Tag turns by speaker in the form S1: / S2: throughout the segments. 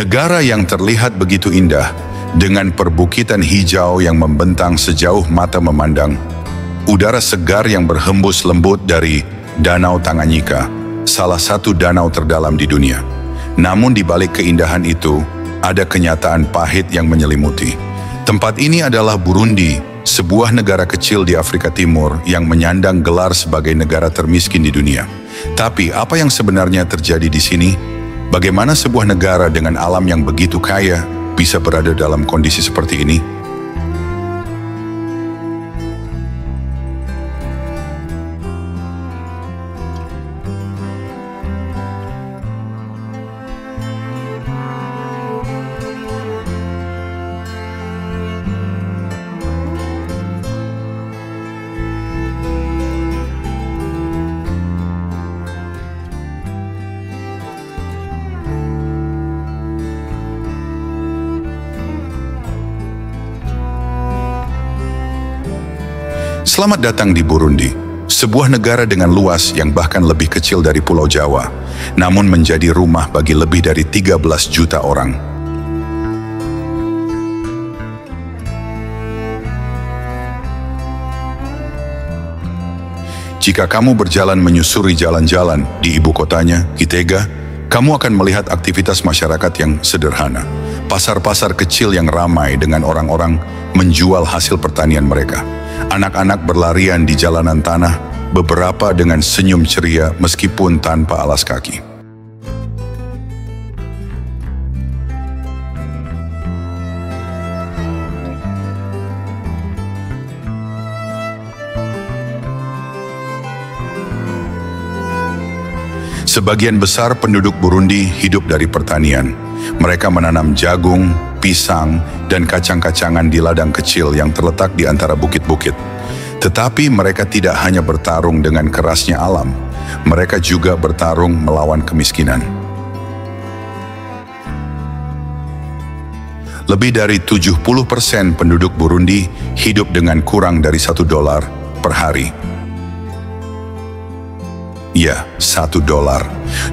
S1: Negara yang terlihat begitu indah, dengan perbukitan hijau yang membentang sejauh mata memandang, udara segar yang berhembus lembut dari Danau Tanganyika, salah satu danau terdalam di dunia. Namun di balik keindahan itu, ada kenyataan pahit yang menyelimuti. Tempat ini adalah Burundi, sebuah negara kecil di Afrika Timur yang menyandang gelar sebagai negara termiskin di dunia. Tapi apa yang sebenarnya terjadi di sini? Bagaimana sebuah negara dengan alam yang begitu kaya bisa berada dalam kondisi seperti ini? Selamat datang di Burundi, sebuah negara dengan luas yang bahkan lebih kecil dari Pulau Jawa, namun menjadi rumah bagi lebih dari 13 juta orang. Jika kamu berjalan menyusuri jalan-jalan di ibu kotanya, Gitega, kamu akan melihat aktivitas masyarakat yang sederhana. Pasar-pasar kecil yang ramai dengan orang-orang menjual hasil pertanian mereka. Anak-anak berlarian di jalanan tanah, beberapa dengan senyum ceria meskipun tanpa alas kaki. Sebagian besar penduduk Burundi hidup dari pertanian. Mereka menanam jagung, pisang, dan kacang-kacangan di ladang kecil yang terletak di antara bukit-bukit. Tetapi mereka tidak hanya bertarung dengan kerasnya alam, mereka juga bertarung melawan kemiskinan. Lebih dari 70% penduduk Burundi hidup dengan kurang dari $1 per hari. Ya, $1.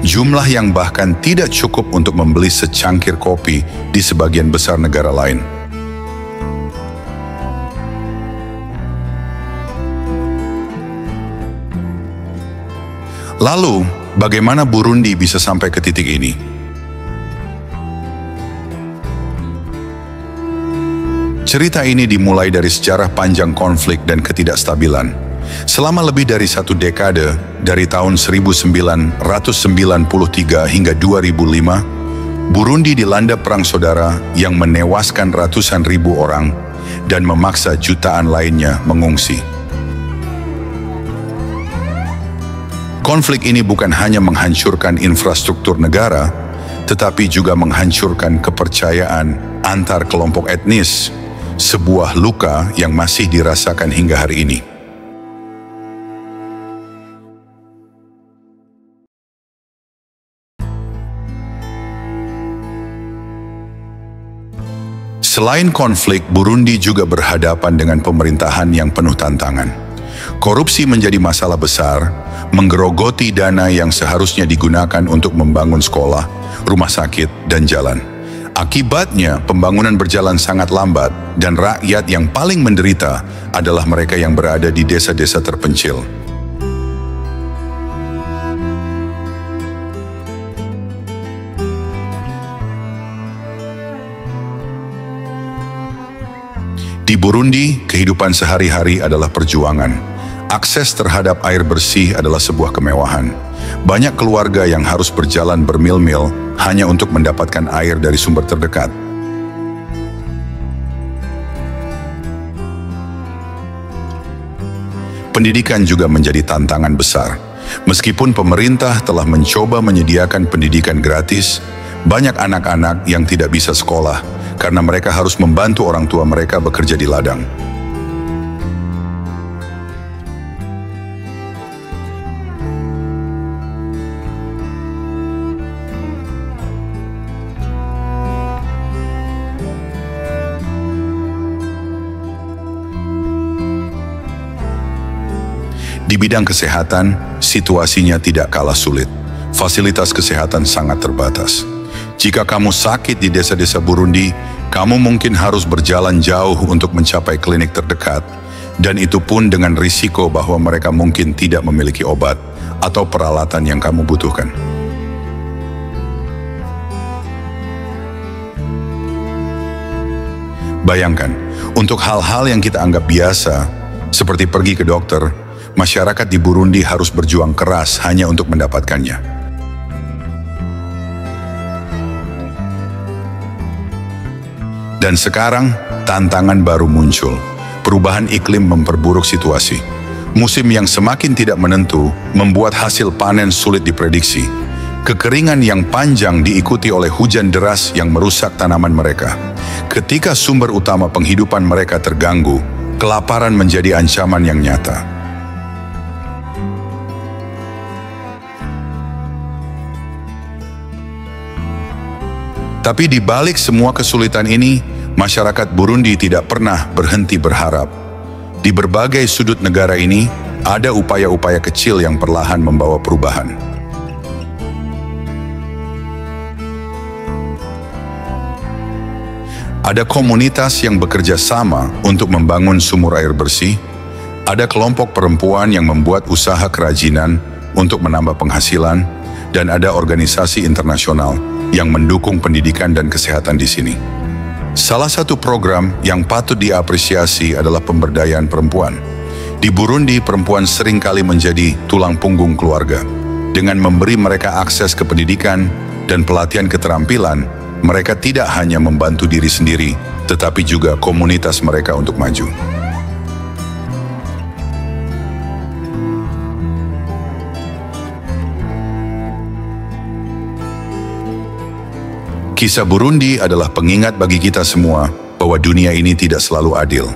S1: Jumlah yang bahkan tidak cukup untuk membeli secangkir kopi di sebagian besar negara lain. Lalu, bagaimana Burundi bisa sampai ke titik ini? Cerita ini dimulai dari sejarah panjang konflik dan ketidakstabilan. Selama lebih dari 1 dekade, dari tahun 1993 hingga 2005, Burundi dilanda perang saudara yang menewaskan ratusan ribu orang dan memaksa jutaan lainnya mengungsi. Konflik ini bukan hanya menghancurkan infrastruktur negara, tetapi juga menghancurkan kepercayaan antar kelompok etnis, sebuah luka yang masih dirasakan hingga hari ini. Selain konflik, Burundi juga berhadapan dengan pemerintahan yang penuh tantangan. Korupsi menjadi masalah besar, menggerogoti dana yang seharusnya digunakan untuk membangun sekolah, rumah sakit, dan jalan. Akibatnya, pembangunan berjalan sangat lambat dan rakyat yang paling menderita adalah mereka yang berada di desa-desa terpencil. Di Burundi, kehidupan sehari-hari adalah perjuangan. Akses terhadap air bersih adalah sebuah kemewahan. Banyak keluarga yang harus berjalan bermil-mil hanya untuk mendapatkan air dari sumber terdekat. Pendidikan juga menjadi tantangan besar. Meskipun pemerintah telah mencoba menyediakan pendidikan gratis, banyak anak-anak yang tidak bisa sekolah karena mereka harus membantu orang tua mereka bekerja di ladang. Di bidang kesehatan, situasinya tidak kalah sulit. Fasilitas kesehatan sangat terbatas. Jika kamu sakit di desa-desa Burundi, kamu mungkin harus berjalan jauh untuk mencapai klinik terdekat, dan itu pun dengan risiko bahwa mereka mungkin tidak memiliki obat atau peralatan yang kamu butuhkan. Bayangkan, untuk hal-hal yang kita anggap biasa, seperti pergi ke dokter, masyarakat di Burundi harus berjuang keras hanya untuk mendapatkannya. Dan sekarang, tantangan baru muncul. Perubahan iklim memperburuk situasi. Musim yang semakin tidak menentu membuat hasil panen sulit diprediksi. Kekeringan yang panjang diikuti oleh hujan deras yang merusak tanaman mereka. Ketika sumber utama penghidupan mereka terganggu, kelaparan menjadi ancaman yang nyata. Tapi di balik semua kesulitan ini, masyarakat Burundi tidak pernah berhenti berharap. Di berbagai sudut negara ini, ada upaya-upaya kecil yang perlahan membawa perubahan. Ada komunitas yang bekerja sama untuk membangun sumur air bersih, ada kelompok perempuan yang membuat usaha kerajinan untuk menambah penghasilan, dan ada organisasi internasional yang mendukung pendidikan dan kesehatan di sini. Salah satu program yang patut diapresiasi adalah pemberdayaan perempuan. Di Burundi, perempuan seringkali menjadi tulang punggung keluarga. Dengan memberi mereka akses ke pendidikan dan pelatihan keterampilan, mereka tidak hanya membantu diri sendiri, tetapi juga komunitas mereka untuk maju. Kisah Burundi adalah pengingat bagi kita semua bahwa dunia ini tidak selalu adil.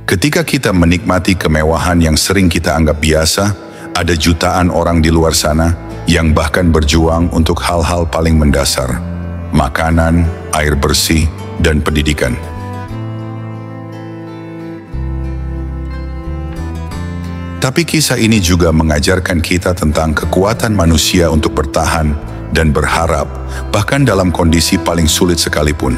S1: Ketika kita menikmati kemewahan yang sering kita anggap biasa, ada jutaan orang di luar sana yang bahkan berjuang untuk hal-hal paling mendasar: makanan, air bersih, dan pendidikan. Tapi kisah ini juga mengajarkan kita tentang kekuatan manusia untuk bertahan dan berharap, bahkan dalam kondisi paling sulit sekalipun.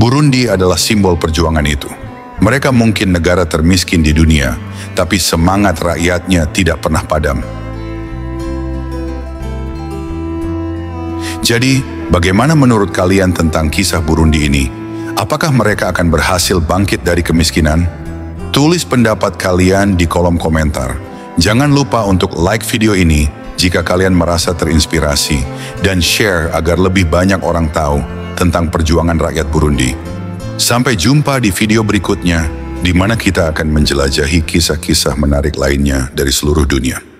S1: Burundi adalah simbol perjuangan itu. Mereka mungkin negara termiskin di dunia, tapi semangat rakyatnya tidak pernah padam. Jadi, bagaimana menurut kalian tentang kisah Burundi ini? Apakah mereka akan berhasil bangkit dari kemiskinan? Tulis pendapat kalian di kolom komentar. Jangan lupa untuk like video ini jika kalian merasa terinspirasi, dan share agar lebih banyak orang tahu tentang perjuangan rakyat Burundi. Sampai jumpa di video berikutnya, di mana kita akan menjelajahi kisah-kisah menarik lainnya dari seluruh dunia.